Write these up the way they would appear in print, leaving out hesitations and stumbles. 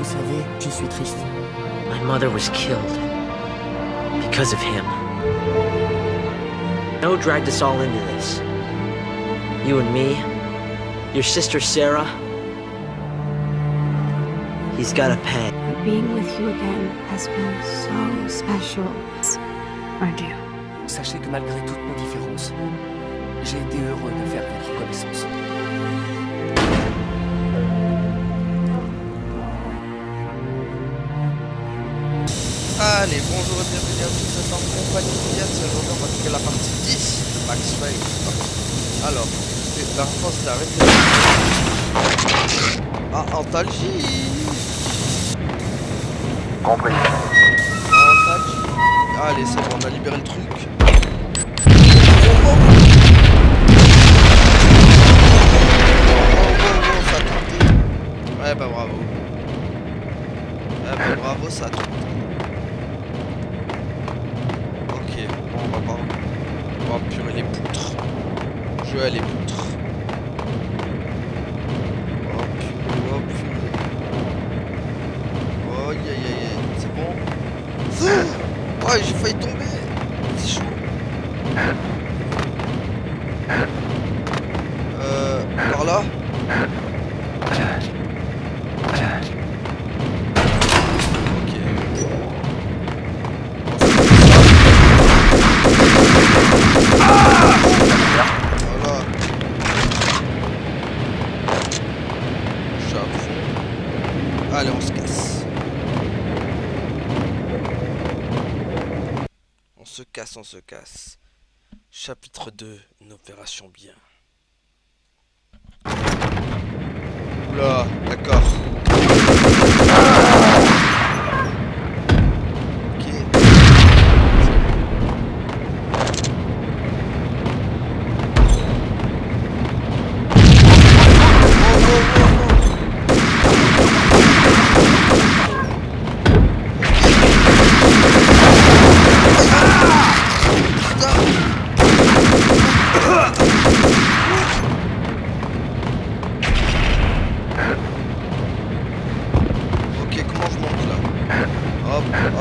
savez, je suis triste. My mother was killed because of him. No dragged us all into this. You and me, your sister Sarah. He's gotta pay. Being with you again has been so special. Adieu. Sachez que malgré toutes nos différences, j'ai été heureux de faire votre connaissance. Allez, bonjour et bienvenue à tous, c'est en compagnie de Yann. Aujourd'hui on va trouver la partie 10 de Max Payne. Alors, la France s'est arrêtée. Ah, Antalgie. Compris. Antalgie. Allez, c'est bon, on a libéré le truc. Ça a tenté. Ouais, bah bravo. Ouais, bah bravo, ça a tenté. On va purer les poutres. Je vais aller poutres. Oh purée, oh purée. Oh aïe aïe aïe, c'est bon. Oh j'ai failli tomber. C'est chaud. Par là. Allez, on se casse. On se casse, on se casse. Chapitre 2, une opération bien. Oula, d'accord. Ok.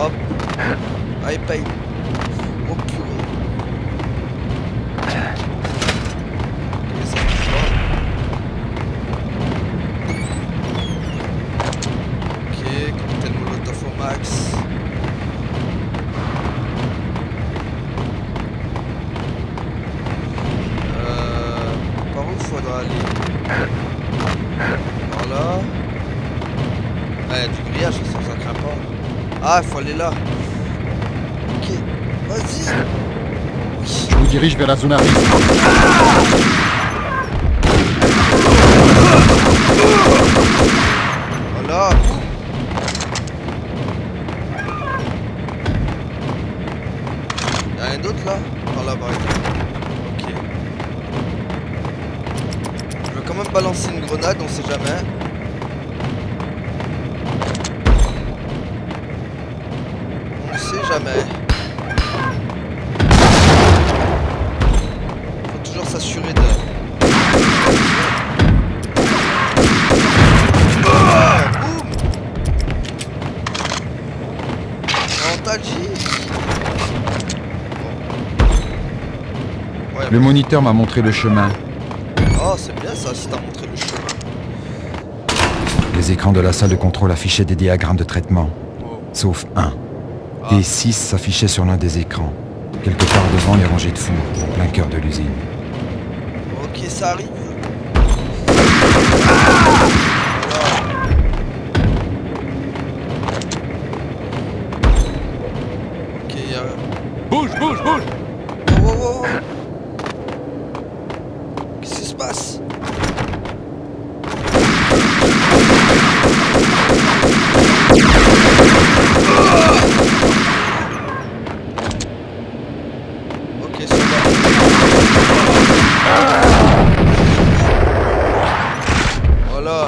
Hop. Allez, paye. Oh purée. Ok, ça bouge pas. Ok, cocktail molotov au max. Par où il faudra aller? Voilà. Ouais, du grillage, ça craint pas. Ah, il faut aller là. Ok, vas-y. Je vous dirige vers la zone à risque. Voilà. Y'a rien d'autre là? Par là-bas. Ok. Je vais quand même balancer une grenade, on sait jamais. Jamais. Faut toujours s'assurer de... Boum. Antalgie. Ouais, Le moniteur m'a montré le chemin. Oh, c'est bien ça, si t'as montré le chemin. Les écrans de la salle de contrôle affichaient des diagrammes de traitement. Oh. Sauf un. Des 6 s'affichaient sur l'un des écrans. Quelque part devant les rangées de fours, en plein cœur de l'usine. Ok, ça arrive. Ok, Bouge. Oh. Qu'est-ce qui se passe? Ok, c'est bon. Voilà.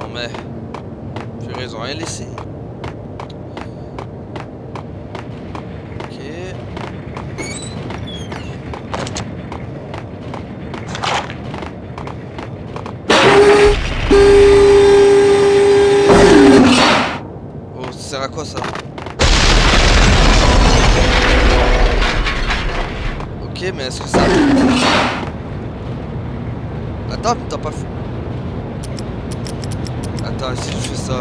Non mais... Purée, ils ont rien laissé. Ok. quoi ça? Ok, mais est-ce que ça... Attends, mais t'as pas fait... Attends, si je fais ça...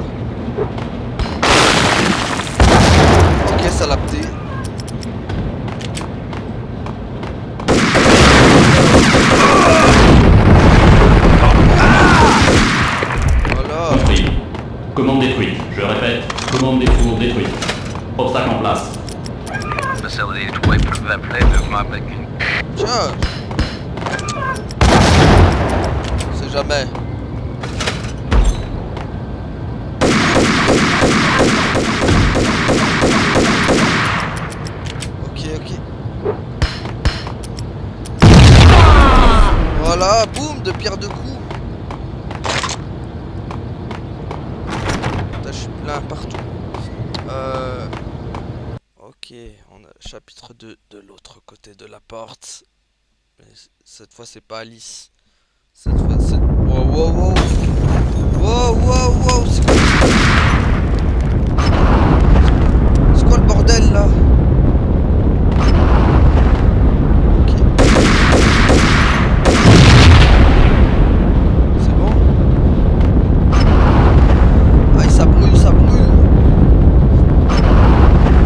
Ok, ça l'a pété. Voilà. Compris. Commande détruite. Je répète, commande des fours détruite. Obstacle en place. Facility deploy prevent play movement making. Tiens. C'est jamais. Ok. Voilà, boum, de pierre de coups. Putain, je suis plein partout. Ok, on a le chapitre 2 de l'autre côté de la porte. Mais cette fois, c'est pas Alice. Cette fois, c'est... Wow. C'est quoi... C'est quoi le bordel, là? Ok. C'est bon? Aïe, ça brûle.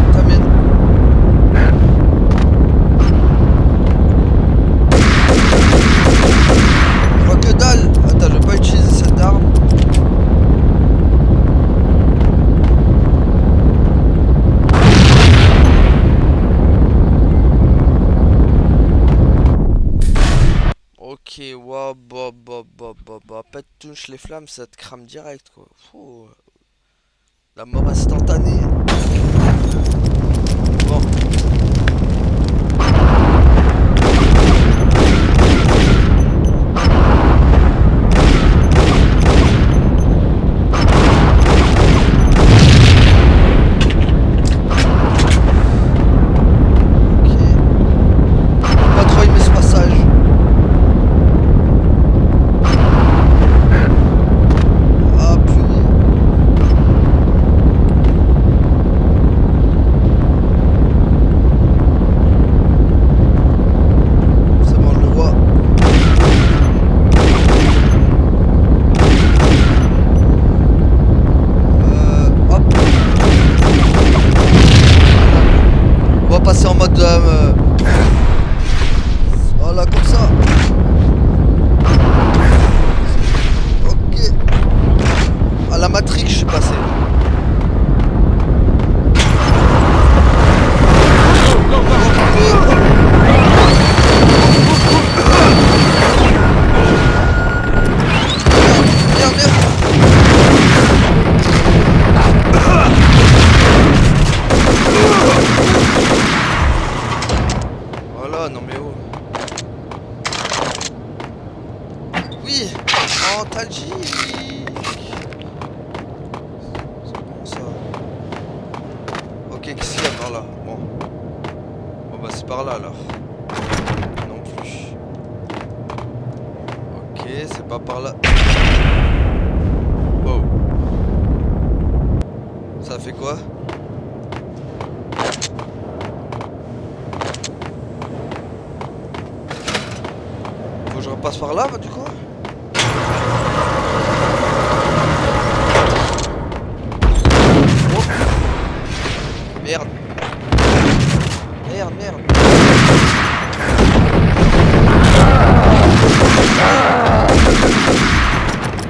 Putain, mais... Je vois que dalle. Attends, je vais pas utiliser cette arme. Ok, wow, pas de touche les flammes, ça te crame direct quoi. Fou. La mort instantanée. Bon. Passer en mode voilà comme ça. Ok. À la Matrix je suis passé. Merde. Voilà, non mais oh. Oui, antalgique. C'est bon ça. Ok, qu'est-ce qu'il y a par là? Bon bah c'est par là alors. Non plus. Ok, c'est pas par là. Wow. Ça fait quoi? Faut que je repasse par là du coup? Oh. Merde.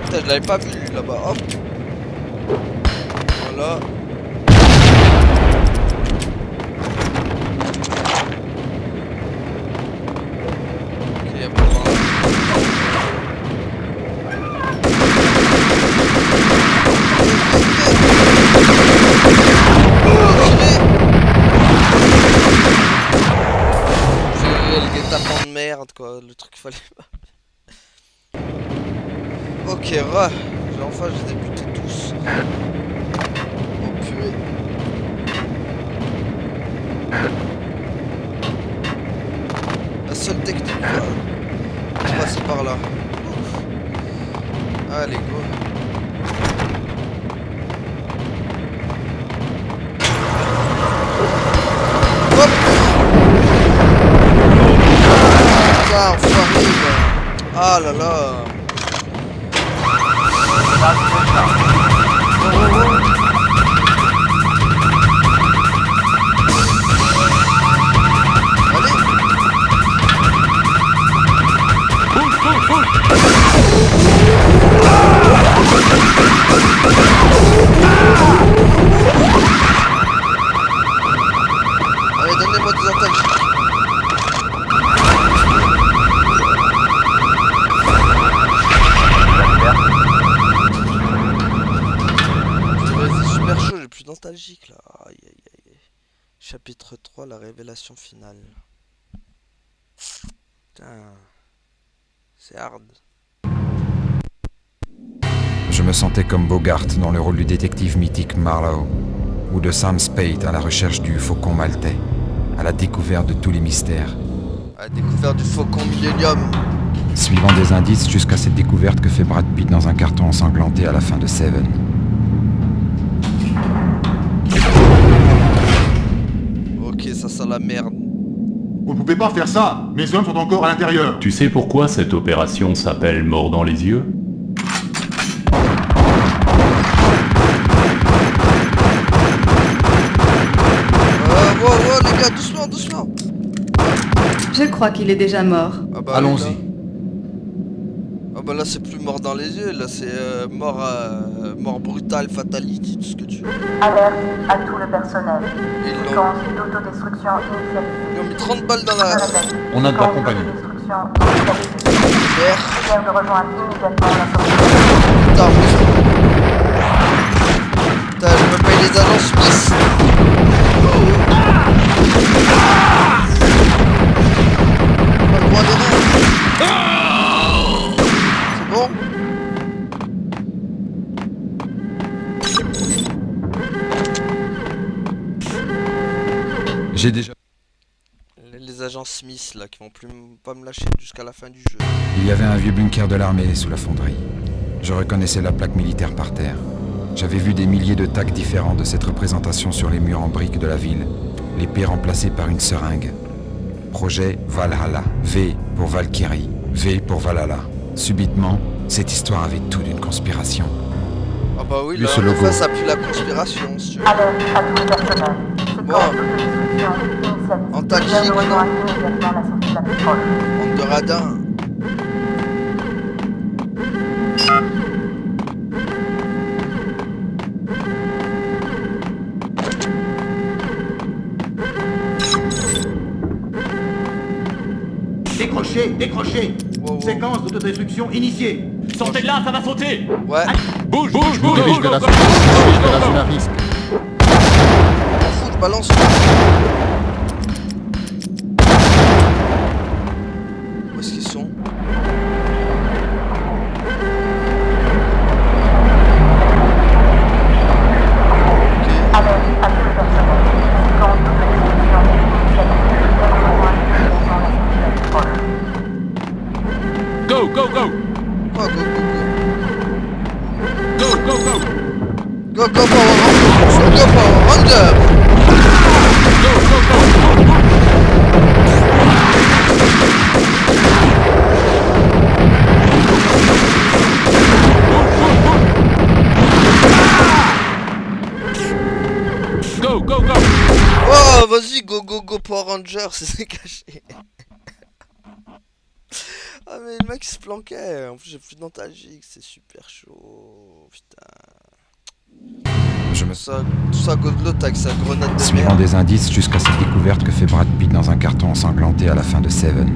Putain, je l'avais pas vu lui là-bas. Hop. Voilà. Le merde quoi, le truc fallait pas. Ok, j'ai enfin j'ai débuté tous. Oh purée. La seule technique on va passer par là. Allez go. Ah là là. Allez, donnez-moi des attaques. C'est super chaud, j'ai plus nostalgique là. Aïe aïe aïe. Chapitre 3, la révélation finale. Putain. C'est hard. Je me sentais comme Bogart dans le rôle du détective mythique Marlowe, ou de Sam Spade à la recherche du faucon maltais, à la découverte de tous les mystères. À la découverte du faucon Millennium. Suivant des indices jusqu'à cette découverte que fait Brad Pitt dans un carton ensanglanté à la fin de Seven. Ok, ça sent la merde. Vous ne pouvez pas faire ça. Mes hommes sont encore à l'intérieur. Tu sais pourquoi cette opération s'appelle mort dans les yeux? Wow, les gars, doucement, doucement. Je crois qu'il est déjà mort. Ah bah, Allons-y. Ah bah là c'est plus mort dans les yeux, là c'est mort brutal, fatality, tout ce que tu veux. Alerte à tout le personnel. Ils l'ont Séquence d'autodestruction initialisée. ils ont mis 30 balles dans la Je répète, On a de la séquence compagnie. d'autodestruction initialisée. mer. Prière de rejoindre immédiatement la sortie. Putain, putain, je me paye les agents Smith. Pas le droit d'erreur. C'est bon? J'ai déjà... Les agents Smith là qui vont plus pas me lâcher jusqu'à la fin du jeu. Il y avait un vieux bunker de l'armée sous la fonderie. Je reconnaissais la plaque militaire par terre. J'avais vu des milliers de tags différents de cette représentation sur les murs en briques de la ville, l'épée remplacée par une seringue. Projet Valhalla. V pour Valkyrie, V pour Valhalla. Subitement, cette histoire avait tout d'une conspiration. Ah bah oui, Vu là ce en logo. effet ça pue la conspiration si tu veux. Alerte à tout le personnel. Séquence Wow. d'autodestruction initialisée. En tactique, Prière de non? rejoindre immédiatement la sortie la plus proche. Bande de radins. Décrochez, décrochez. Wow. Séquence d'autodestruction initiée. Sortez de là, ça va sauter! Ouais, Bouge, bouge, bouge! Dirige de la zone à risque. m'en fous, je balance. Où est-ce qu'ils sont? Alerte à tout le personnel. Séquence d'autodestruction initialisée. Prière de rejoindre immédiatement la sortie la plus proche. Go, go, go! Oh, go, go, go. Go, go, go! Go, go, Power Ranger. Go, Power Ranger. Go, go, go! Go, go, go! Oh, vas-y, go, go, go, Power Ranger, c'est caché. Ah, mais le mec il se planquait. En plus, j'ai plus de nostalgique, c'est super chaud. Putain. Je me Tout ça, Godlot avec sa grenade de Suivant merde. des indices jusqu'à cette découverte que fait Brad Pitt dans un carton ensanglanté à la fin de Seven.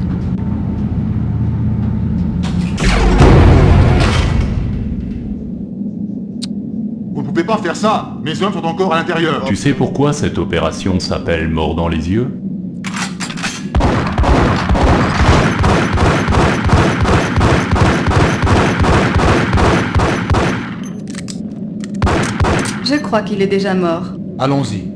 Vous ne pouvez pas faire ça. Mes hommes sont encore à l'intérieur. Tu sais pourquoi cette opération s'appelle mort dans les yeux? Je crois qu'il est déjà mort. Allons-y.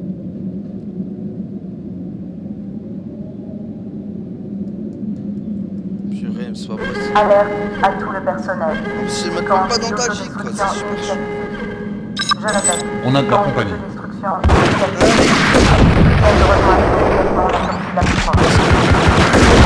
Purée, mais c'est pas possible. Alerte à tout le personnel. C'est même Séquence pas nostalgique, quoi. C'est d'autodestruction super chaud. initialisée. Je répète. On a de la séquence compagnie. d'autodestruction initialisée. Prière de rejoindre immédiatement la sortie la plus proche.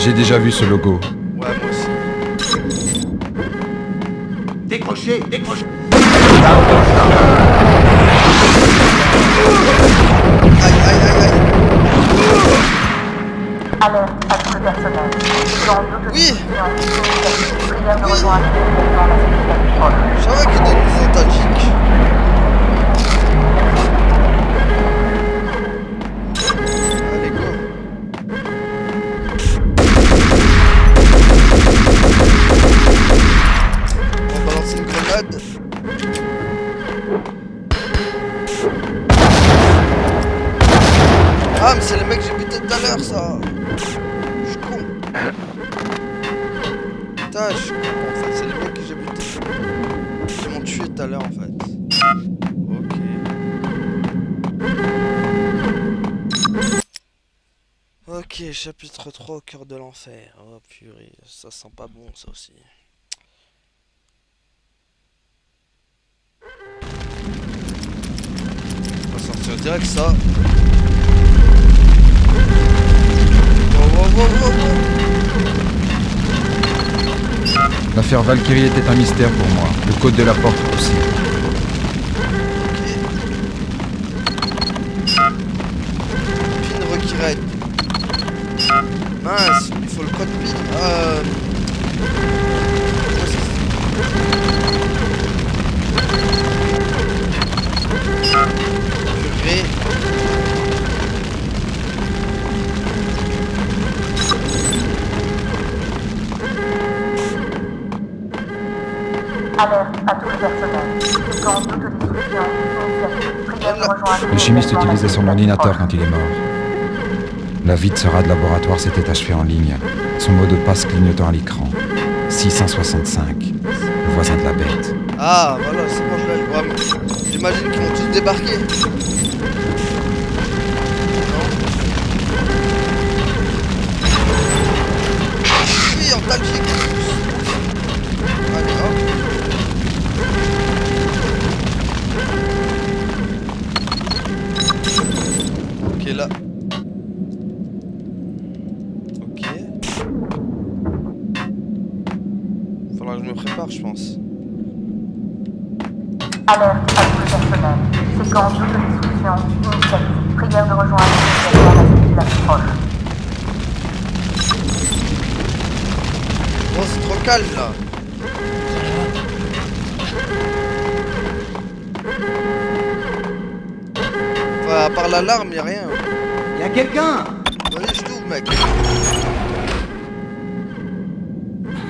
J'ai déjà vu ce logo. Ouais, moi aussi. Décrochez, décrochez. Aïe, aïe, aïe, aïe. Alerte à tout le personnel. Dans Oui. prière de rejoindre immédiatement la sécurité proche. Je savais qu'il était nostalgique. Allez, go. On va balancer une grenade. Ah, mais c'est le mec que j'ai buté tout à l'heure, ça. Je suis con. Putain, je suis con, en fait. C'est les mecs que j'ai buté. Ils m'ont tué tout à l'heure, en fait. Ok. Ok, chapitre 3 au cœur de l'enfer. Oh purée, ça sent pas bon, ça aussi. On va sortir direct, ça. L'affaire Valkyrie était un mystère pour moi. Le code de la porte aussi. Pin requirette. Mince, il faut le code pin. Purée. Alerte à tout le personnel. Séquence d'autodestruction. Prière de rejoindre Le chimiste immédiatement la utilisait son sécurité ordinateur proche. quand il est mort. La vie de ce rat de laboratoire s'était achevée en ligne. Son mot de passe clignotant à l'écran. 665. Le voisin de la bête. Ah, voilà, c'est bon, je l'ai. Ouais, mais j'imagine qu'ils vont tous débarquer. Oui, en Belgique. Allez, hop. Ok, là. Ok. Faudra que je me prépare, je pense. Alerte à tout le personnel. Séquence d'autodestruction initiative. Prière de rejoindre immédiatement la sécurité la plus proche. Oh, c'est trop calme là. Enfin, à part l'alarme, y'a rien. Y'a quelqu'un? Vas-y, je t'ouvre, mec.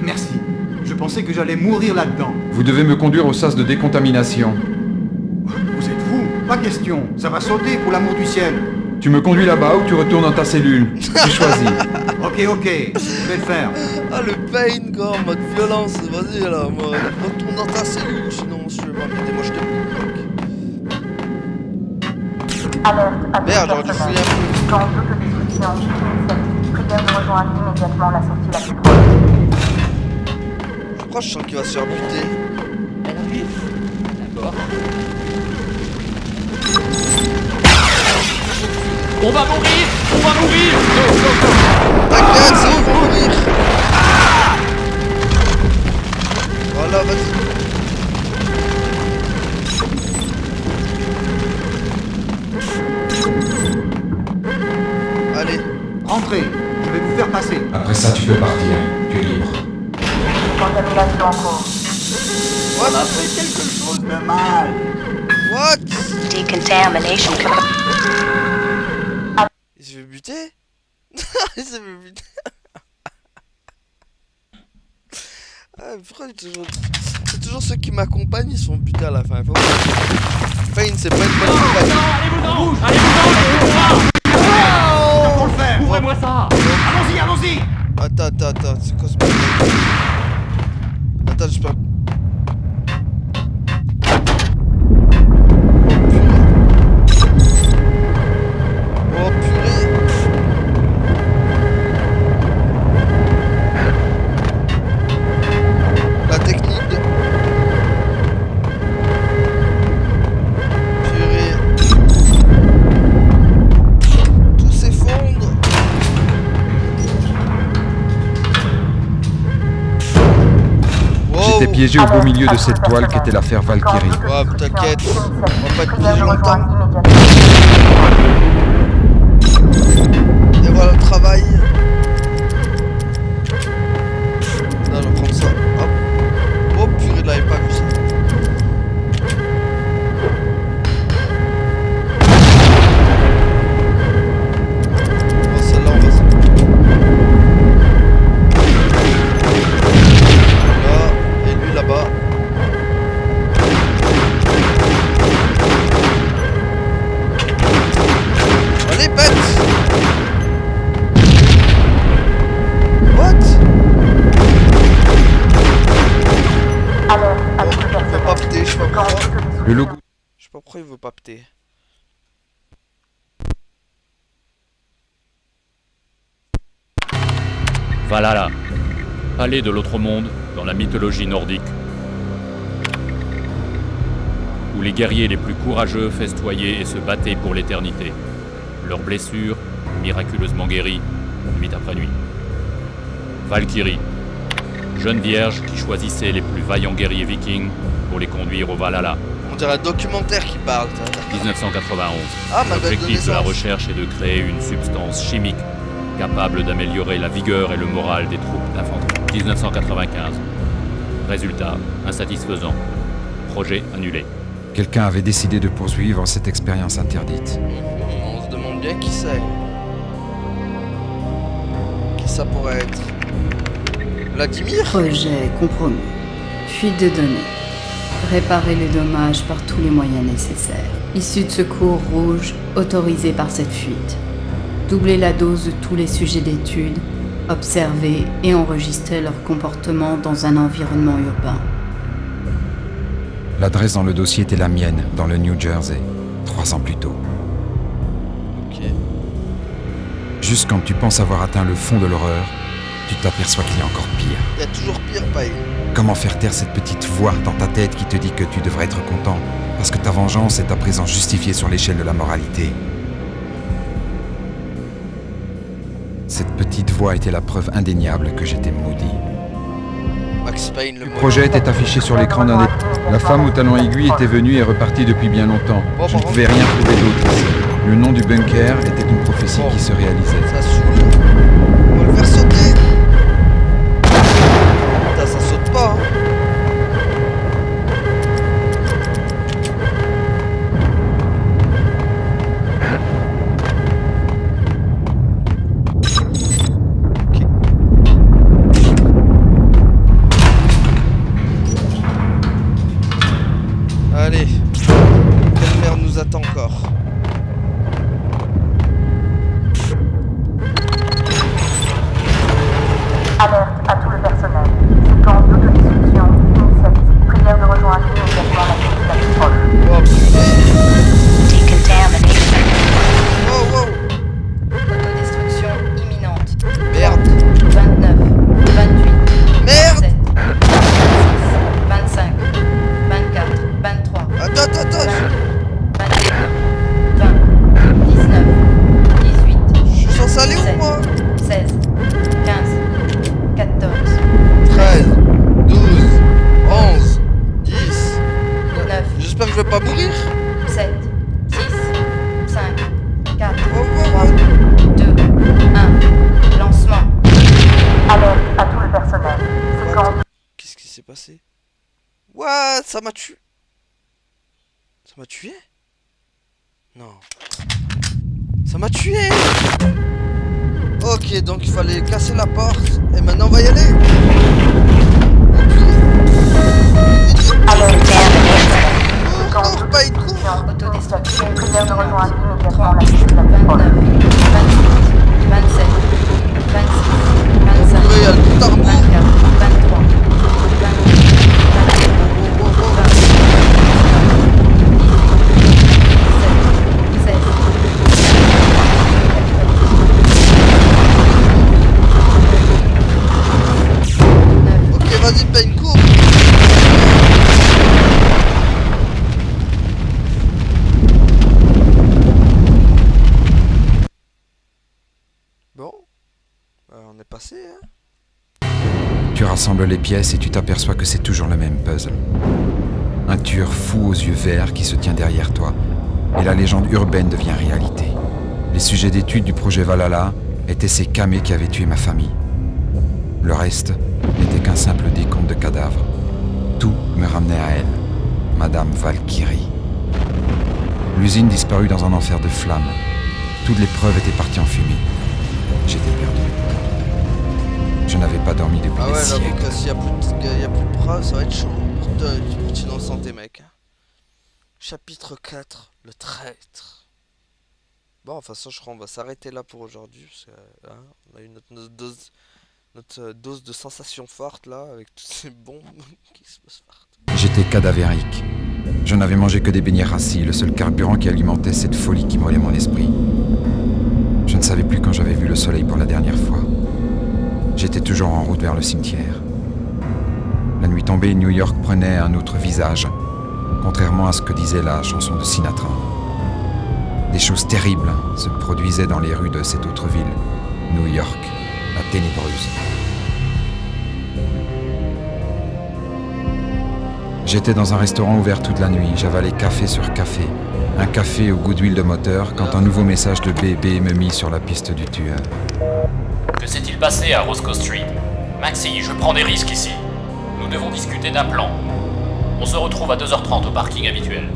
Merci. Je pensais que j'allais mourir là-dedans. Vous devez me conduire au sas de décontamination. Vous êtes fous? Pas question. Ça va sauter pour l'amour du ciel. Tu me conduis là-bas ou tu retournes dans ta cellule. Tu choisis. Ok, je vais le faire. Ah, le pain, quoi, en mode violence. Vas-y, là, moi, retourne dans ta cellule, sinon je vais pas m'aider. Moi, je te bloque. Alerte à tout Merde, le j'aurais dû personnel. fouiller un peu. Séquence d'autodestruction initiative. Prière de rejoindre immédiatement la sortie la plus proche. Je crois que je sens qu'il va se faire buter. D'accord. On va mourir! On va mourir! T'inquiète, c'est ils vont mourir. Voilà, vas-y. Allez. Rentrez. Je vais vous faire passer. Après ça, tu peux partir. Tu es libre. Contamination en cours. On a fait quelque chose de mal. What? Decontamination. Il s'est fait buter? Il s'est fait buter. Ah, pourquoi c'est toujours ceux qui m'accompagnent, ils sont butés à la fin. Pain, c'est pas une bonne compagnie. Allez-vous-en! Allez-vous-en! Pour le faire. Ouvrez-moi ça! Allons-y, allons-y. Attends, c'est quoi ce bordel? Attends, j'espère. Oh purée! La technique de... Purée! Tout s'effondre! piégé au beau milieu de cette toile qu'était l'affaire Valkyrie. Ouais, t'inquiète, on va pas te piéger longtemps. Et voilà le travail. Là, je vais prendre ça. Hop. Oh purée, là, il pas vu ça. Oh, celle-là, on va se... Là, et lui là-bas. Allez, pète! What? Il veut pas péter, je sais pas pourquoi. Le logo Je sais pas pourquoi il veut pas péter. Valhalla, allée de l'autre monde dans la mythologie nordique, où les guerriers les plus courageux festoyaient et se battaient pour l'éternité. Leurs blessures, miraculeusement guéries, nuit après nuit. Valkyrie, jeune vierge qui choisissait les plus vaillants guerriers vikings pour les conduire au Valhalla. On dirait un documentaire qui parle, ça. 1991. Ah, ma date de L'objectif de la naissance. recherche est de créer une substance chimique capable d'améliorer la vigueur et le moral des troupes d'infanterie. 1995. Résultat, insatisfaisant. Projet annulé. Quelqu'un avait décidé de poursuivre cette expérience interdite. On se demande bien qui c'est. Qui ça pourrait être? Vladimir? Projet compromis. Fuite de données. Réparer les dommages par tous les moyens nécessaires. Issue de secours rouge autorisée par cette fuite. Doubler la dose de tous les sujets d'étude, observer et enregistrer leur comportement dans un environnement urbain. L'adresse dans le dossier était la mienne, dans le New Jersey, 3 ans plus tôt. Ok. Juste quand tu penses avoir atteint le fond de l'horreur, tu t'aperçois qu'il y a encore pire. Il y a toujours pire, paille. Comment faire taire cette petite voix dans ta tête qui te dit que tu devrais être content, parce que ta vengeance est à présent justifiée sur l'échelle de la moralité? Cette petite voix était la preuve indéniable que j'étais maudit. Max Payne, le Le projet était affiché sur l'écran d'un des... La femme au talon aiguille était venue et repartie depuis bien longtemps. Je ne pouvais rien trouver d'autre ici. Le nom du bunker était une prophétie qui se réalisait. Ça saoule. On va le faire sauter. Putain, ça saute pas, hein. Allez, quelle merde nous attend encore? Alerte à tout le personnel. Séquence d'autodestruction initiative. Prière de rejoindre immédiatement la ville la plus proche. Oh putain. Oh wow. Autodestruction imminente. Merde. 29, 28, Merde. 27, 26, 25, 24, 23, Attends. 20, 19, 18, Je suis censé aller où, moi? 16, 15, 14, 13, 12, 11, 10. 9, J'espère que je vais pas mourir. 7, 6, 5, 4, Oh, 3, 2, 1, lancement. Alerte à tout le personnel. Séquence Qu'est-ce qui s'est passé? What? Ça m'a tué. Ça m'a tué? Non. Ça m'a tué. Ok, donc il fallait casser la porte. Et maintenant on va y aller. alerte Oh, non, pas une coupe. Autodestruction prière de rejoindre immédiatement 30, la ville la plus 29, proche. 28, 27, 26, 25, Purée, il y a le tout arbre. 24, 23, 28, 29, Ok, vas-y, paye une courbe. rassembles les pièces et tu t'aperçois que c'est toujours le même puzzle. Un tueur fou aux yeux verts qui se tient derrière toi, et la légende urbaine devient réalité. Les sujets d'étude du projet Valhalla étaient ces camés qui avaient tué ma famille. Le reste n'était qu'un simple décompte de cadavres. Tout me ramenait à elle, Madame Valkyrie. L'usine disparut dans un enfer de flammes. Toutes les preuves étaient parties en fumée. J'étais perdu. Je n'avais pas dormi depuis Ah des ouais, j'avoue siècles. que s'il y a plus de preuves, ça va être chaud. Pour t'innocenter, mec. Chapitre 4, le traître. Bon, enfin, ça, je crois, on va s'arrêter là pour aujourd'hui. Parce que, hein, on a eu notre dose de sensations fortes, là, avec toutes ces bombes qui se partent. J'étais cadavérique. Je n'avais mangé que des beignets rassis, le seul carburant qui alimentait cette folie qui mollait mon esprit. Je ne savais plus quand j'avais vu le soleil pour la dernière fois. J'étais toujours en route vers le cimetière. La nuit tombée, New York prenait un autre visage, contrairement à ce que disait la chanson de Sinatra. Des choses terribles se produisaient dans les rues de cette autre ville, New York, la ténébreuse. J'étais dans un restaurant ouvert toute la nuit, j'avalais café sur café, un café au goût d'huile de moteur, quand un nouveau message de bébé me mit sur la piste du tueur. Que s'est-il passé à Roscoe Street? Maxi, je prends des risques ici. Nous devons discuter d'un plan. On se retrouve à 2h30 au parking habituel.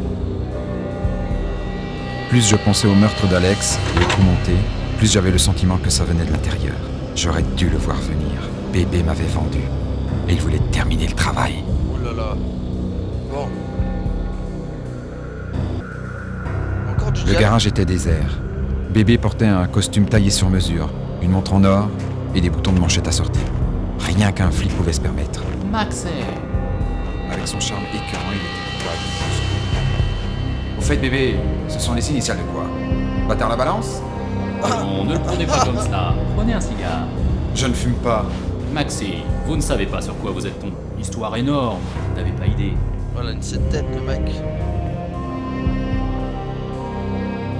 Plus je pensais au meurtre d'Alex et au coup monté, plus j'avais le sentiment que ça venait de l'intérieur. J'aurais dû le voir venir. Bébé m'avait vendu. Et il voulait terminer le travail. Oh là là. Bon. Encore du Le diable. garage était désert. Bébé portait un costume taillé sur mesure, une montre en or et des boutons de manchette assortis. Rien qu'un flic pouvait se permettre. Maxi. Avec son charme écœurant, il était coupable. Au fait, bébé, ce sont les initiales de quoi? Bâtard la balance? Non, ne le prenez pas comme ça. Prenez un cigare. Je ne fume pas. Maxi, vous ne savez pas sur quoi vous êtes tombé. Histoire énorme, vous n'avez pas idée. Voilà, une cette tête, le mec.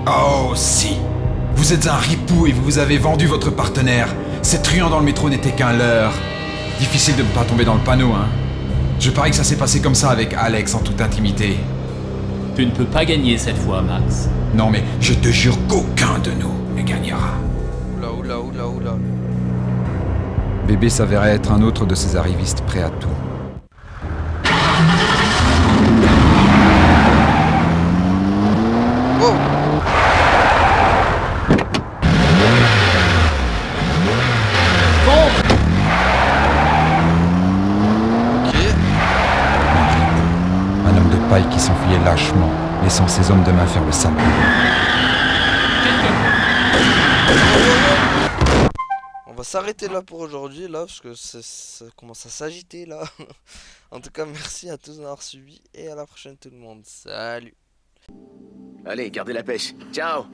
Oh, si! Vous êtes un ripou et vous vous avez vendu votre partenaire. Ces truands dans le métro n'étaient qu'un leurre. Difficile de ne pas tomber dans le panneau, hein. Je parie que ça s'est passé comme ça avec Alex en toute intimité. Tu ne peux pas gagner cette fois, Max. Non mais je te jure qu'aucun de nous ne gagnera. Oula, oula, oula, oula. Bébé s'avérait être un autre de ces arrivistes prêts à tout. Wow. Ok. Un homme de paille qui s'enfuyait lâchement, laissant ses hommes de main faire le sale boulot. On va s'arrêter là pour aujourd'hui, là, parce que ça commence à s'agiter, là. En tout cas, merci à tous d'avoir suivi, et à la prochaine tout le monde. Salut. Allez, gardez la pêche. Ciao.